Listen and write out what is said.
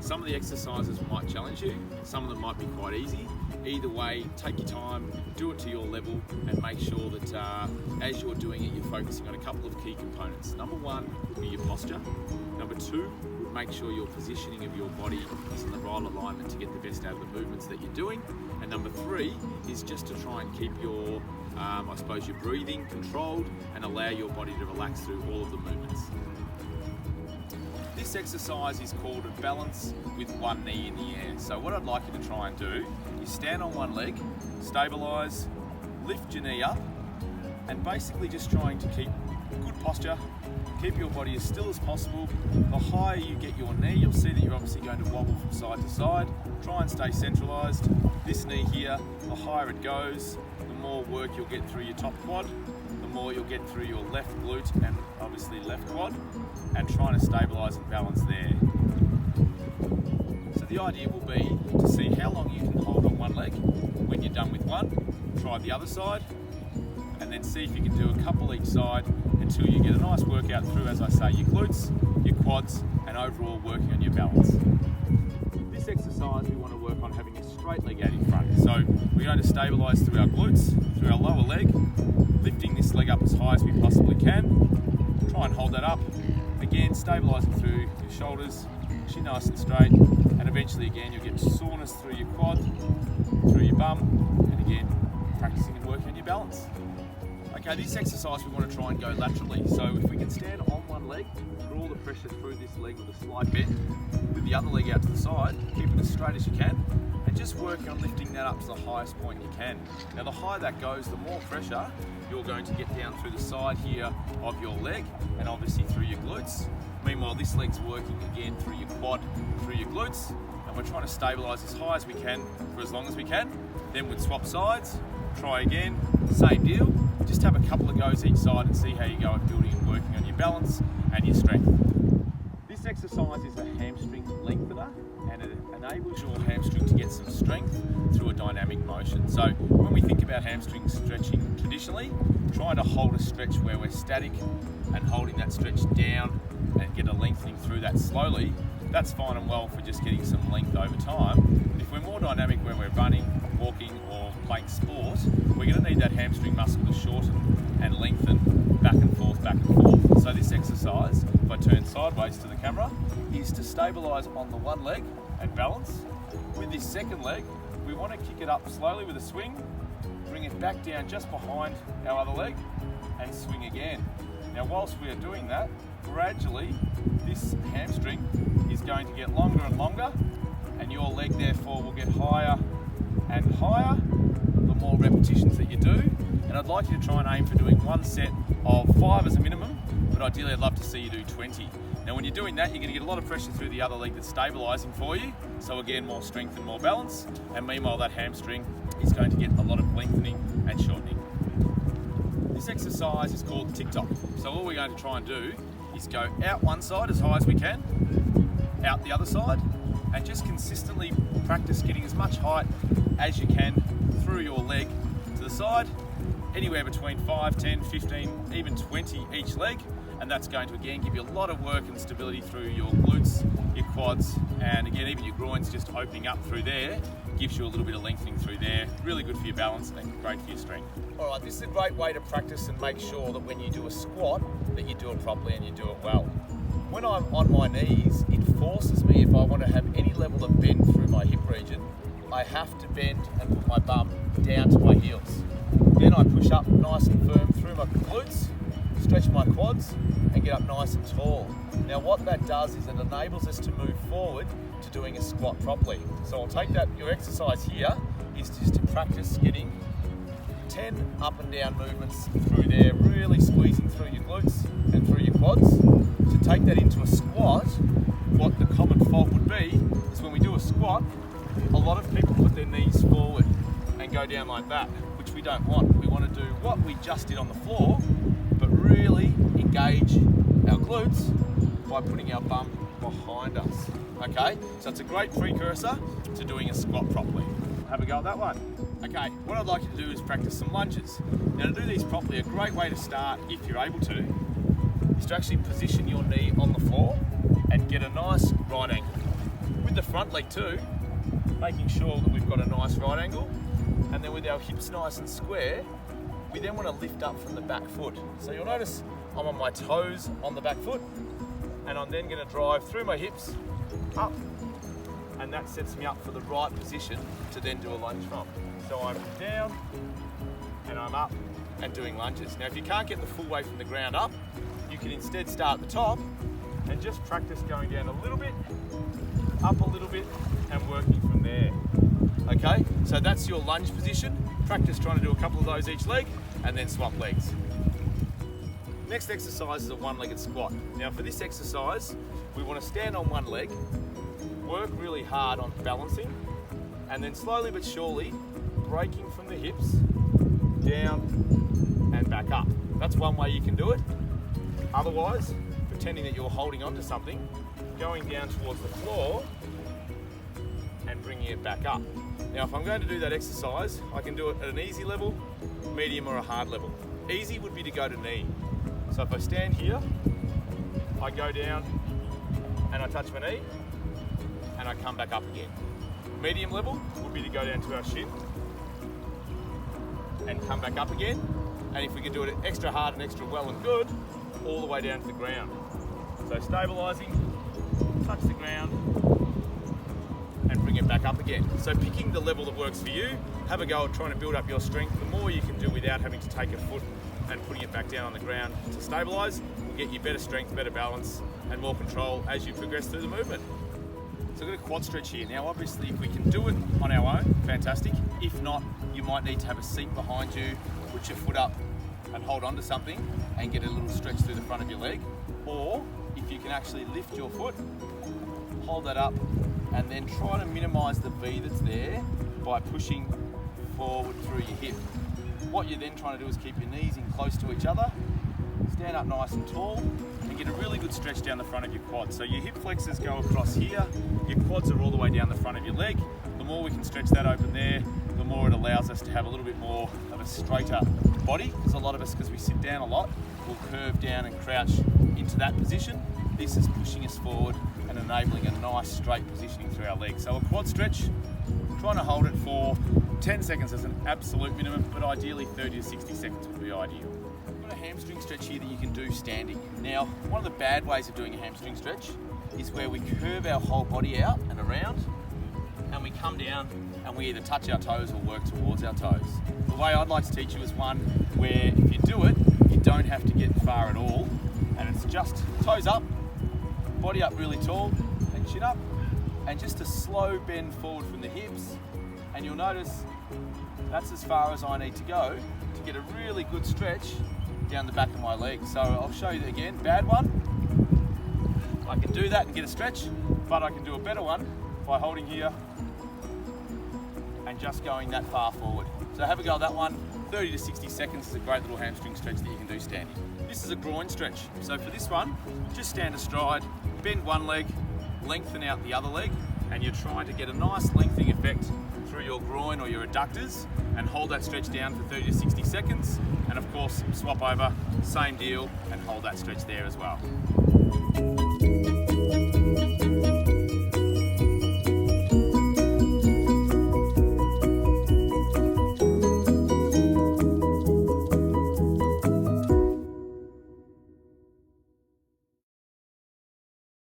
Some of the exercises might challenge you, some of them might be quite easy. Either way, take your time, do it to your level, and make sure that as you're doing it, you're focusing on a couple of key components. Number one would be your posture. Number two, make sure your positioning of your body is in the right alignment to get the best out of the movements that you're doing. And number three is just to try and keep your, your breathing controlled and allow your body to relax through all of the movements. This exercise is called a balance with one knee in the air. So what I'd like you to try and do is stand on one leg, stabilise, lift your knee up, and basically just trying to keep good posture, keep your body as still as possible. The higher you get your knee, you'll see that you're obviously going to wobble from side to side. Try and stay centralised. This knee here, the higher it goes, the more work you'll get through your top quad, the more you'll get through your left glute and obviously left quad, and trying to stabilise and balance there. So the idea will be to see how long you can hold on one leg. When you're done with one, try the other side, and then see if you can do a couple each side until you get a nice workout through, as I say, your glutes, your quads, and overall working on your balance. This exercise we want to work on having a straight leg out in front. So we're going to stabilise through our glutes, through our lower leg, lifting this leg up as high as we possibly can. Try and hold that up. Again, stabilising through your shoulders, chin nice and straight, and eventually again you'll get soreness through your quad, through your bum, and again, practicing and working on your balance. Okay, this exercise we want to try and go laterally. So if we can stand on one leg, put all the pressure through this leg with a slight bend, with the other leg out to the side, keep it as straight as you can, and just work on lifting that up to the highest point you can. Now the higher that goes, the more pressure you're going to get down through the side here of your leg, and obviously through your glutes. Meanwhile, this leg's working again through your quad, through your glutes, and we're trying to stabilise as high as we can for as long as we can. Then we'd swap sides, try again, same deal. Just have a couple of goes each side and see how you go at building and working on your balance and your strength. This exercise is a hamstring lengthener, and it enables your hamstring to get some strength through a dynamic motion. So when we think about hamstring stretching traditionally, trying to hold a stretch where we're static and holding that stretch down and get a lengthening through that slowly, that's fine and well for just getting some length over time. But if we're more dynamic when we're running, walking or playing sport, we're going to need that hamstring muscle to shorten and lengthen back and forth, back and forth. So this exercise, if I turn sideways to the camera, is to stabilise on the one leg and balance. With this second leg, we want to kick it up slowly with a swing, bring it back down just behind our other leg, and swing again. Now whilst we are doing that, gradually this hamstring is going to get longer and longer, and your leg therefore will get higher and higher the more repetitions that you do. And I'd like you to try and aim for doing one set of 5 as a minimum, but ideally I'd love to see you do 20. Now when you're doing that, you're going to get a lot of pressure through the other leg that's stabilising for you, so again more strength and more balance, and meanwhile that hamstring is going to get a lot of lengthening and shortening. This exercise is called tick-tock. So all we're going to try and do is go out one side as high as we can, out the other side, and just consistently practice getting as much height as you can through your leg to the side, anywhere between 5, 10, 15, even 20 each leg, and that's going to again give you a lot of work and stability through your glutes, your quads, and again even your groins just opening up through there gives you a little bit of lengthening through there. Really good for your balance and great for your strength. Alright, this is a great way to practice and make sure that when you do a squat that you do it properly and you do it well. When I'm on my knees, it forces me, if I want to have any level of bend through my hip region, I have to bend and put my bum down to my heels. Then I push up nice and firm through my glutes, stretch my quads, and get up nice and tall. Now what that does is it enables us to move forward to doing a squat properly. So I'll take that, your exercise here is just to practice getting 10 up and down movements through there, really squeezing through your glutes and through your quads. To take that into a squat, what the common fault would be is when we do a squat, a lot of people put their knees forward and go down like that, which we don't want. We want to do what we just did on the floor, but really engage our glutes by putting our bum behind us. Okay, so it's a great precursor to doing a squat properly. Have a go at that one. Okay, what I'd like you to do is practice some lunges. Now to do these properly, a great way to start, if you're able to, is to actually position your knee on the floor and get a nice right angle. With the front leg too, making sure that we've got a nice right angle. And then with our hips nice and square, we then want to lift up from the back foot. So you'll notice I'm on my toes on the back foot, and I'm then going to drive through my hips up, and that sets me up for the right position to then do a lunge from. So I'm down and I'm up and doing lunges. Now if you can't get the full way from the ground up, you can instead start at the top and just practice going down a little bit, up a little bit, and working from there. Okay, so that's your lunge position. Practice trying to do a couple of those each leg and then swap legs. Next exercise is a one-legged squat. Now for this exercise, we want to stand on one leg, work really hard on balancing, and then slowly but surely breaking from the hips, down and back up. That's one way you can do it. Otherwise, pretending that you're holding onto something, going down towards the floor and bringing it back up. Now if I'm going to do that exercise, I can do it at an easy level, medium or a hard level. Easy would be to go to knee. So if I stand here, I go down and I touch my knee and I come back up again. Medium level would be to go down to our shin and come back up again. And if we can do it extra hard and extra well and good, all the way down to the ground. So stabilising, touch the ground, and bring it back up again. So picking the level that works for you, have a go at trying to build up your strength. The more you can do without having to take a foot and putting it back down on the ground to stabilise will get you better strength, better balance, and more control as you progress through the movement. So I've got a quad stretch here. Now obviously if we can do it on our own, fantastic. If not, you might need to have a seat behind you, put your foot up and hold on to something and get a little stretch through the front of your leg. Or if you can actually lift your foot, hold that up, and then try to minimise the V that's there by pushing forward through your hip. What you're then trying to do is keep your knees in close to each other, stand up nice and tall, and get a really good stretch down the front of your quads. So your hip flexors go across here, your quads are all the way down the front of your leg. The more we can stretch that open there, the more it allows us to have a little bit more of a straighter body, because a lot of us, because we sit down a lot, will curve down and crouch into that position. This is pushing us forward and enabling a nice straight positioning through our legs. So a quad stretch, trying to hold it for 10 seconds as an absolute minimum, but ideally 30 to 60 seconds would be ideal. We've got a hamstring stretch here that you can do standing. Now, one of the bad ways of doing a hamstring stretch is where we curve our whole body out and around, and we come down and we either touch our toes or work towards our toes. The way I'd like to teach you is one where if you do it, you don't have to get far at all, and it's just toes up, body up really tall, and chin up, and just a slow bend forward from the hips, and you'll notice that's as far as I need to go to get a really good stretch down the back of my leg. So I'll show you again, bad one. I can do that and get a stretch, but I can do a better one by holding here and just going that far forward. So have a go at that one. 30 to 60 seconds is a great little hamstring stretch that you can do standing. This is a groin stretch. So for this one, just stand astride, bend one leg, lengthen out the other leg, and you're trying to get a nice lengthening effect through your groin or your adductors, and hold that stretch down for 30 to 60 seconds. And of course, swap over, same deal, and hold that stretch there as well.